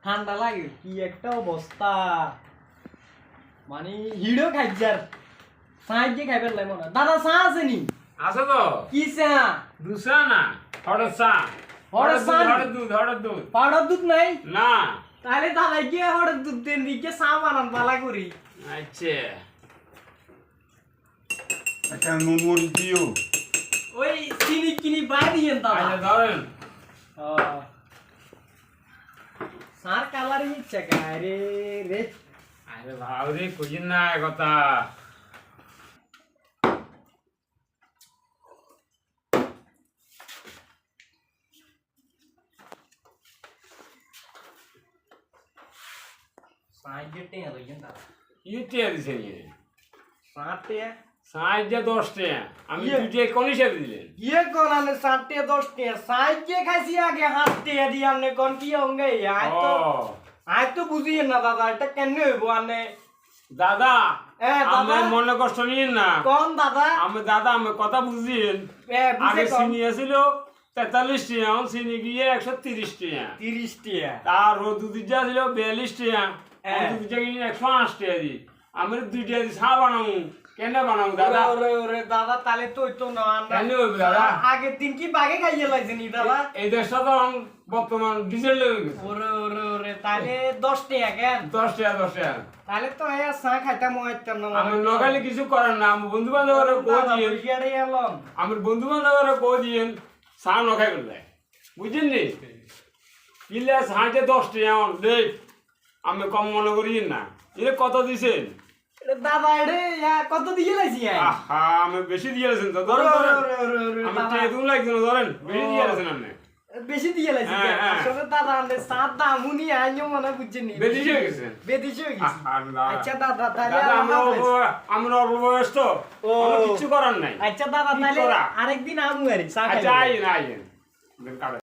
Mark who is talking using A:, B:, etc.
A: ঠান্ডা লাগে কি একটা অবস্থা মানে হিড়ো খাইছার সাইজ যে খাইবার লাই মনে দাদা চা আছে নি
B: আছে তো
A: কি চা
B: দুসা না হড়ের চা হড়ের দুধ
A: পাউডার দুধ নাই
B: না
A: তাহলে দাদা গিয়ে হড়ের দুধ দেন দিকে চা বানান বালা করি
B: আচ্ছা
C: একটা নুন মরিচ দিও
A: ওই চিনি কিনি বাই দিয়েন দাদা
B: আচ্ছা ধরেন
A: সার কালার ইচ্ছা গায় রে রে
B: আরে ভাবরে কইন না কথা
A: সাইজ যে টেয়া লইছেন দাদা
B: ইউটিয়া দিছে নি
A: সাতে
B: সাইজ যে 10 টাকা আমি দুইটা কোন হিসাবে দিলেন
A: ये कौन आने 7 10 टे साइज के खाइसी आगे हाथ टे दिया ने कौन की होंगे आज तो बुझिए ना दादा এটা কেন হইবো আনে
B: দাদা
A: দাদা
B: আমি মনে কষ্ট নিন না
A: কোন দাদা
B: আমি কথা বুঝিয়েন আগে চিনি ছিল 43 টাকা এখন চিনি গিয়ে 130 টাকা
A: 30 টিয়া
B: তার দুধ যা ছিল 42 টাকা দুধ যা কিনে 108 টাকা দি আমি দুইটা দি চা বানাবো কেন বানাবো দাদা
A: ওরে দাদা তাহলে তো হইতো না
B: কেন হইব দাদা
A: আগের দিন কি বাগে খাইয়ে লাইছেন দাদা
B: এই দেশটা তো বর্তমান ডিজেল হয়ে গেছে
A: ওরে তাহলে 10 টাকা কেন
B: 10 টাকা
A: তাহলে তো এয়া চা খাইতাম হইতাম না
B: আমি নগালে কিছু করার না আমি বন্ধু বান্ধবরা কো দিয়েন আমার বন্ধু বান্ধবরা কো দিয়েন চা নখাই বললে বুঝছেন নি কিলে সাঁজে 10 টাকা দে আমি কম মনে করি না এ কত দিছেন
A: দাদা রে কত দিয়ে লাইছি
B: আহা আমি বেশি দিয়েছেন তো ধরেন আমি তে দুন লাগছে না ধরেন বেশি দিয়েছেন আপনি
A: বেশি দিয়ে লাইছি আসলে দাদা আনে সাত দাম উনি আইও মনে বুঝছেন নি
B: বেশি হয়ে গেছে
A: বেশি হয়ে গেছে
B: আল্লাহ
A: আচ্ছা দাদা তাহলে
B: আমরা অল্প বয়স তো কিছু করার নাই
A: আচ্ছা দাদা তাহলে আরেকদিন আমু আরি চা খাই
B: আচ্ছা আইন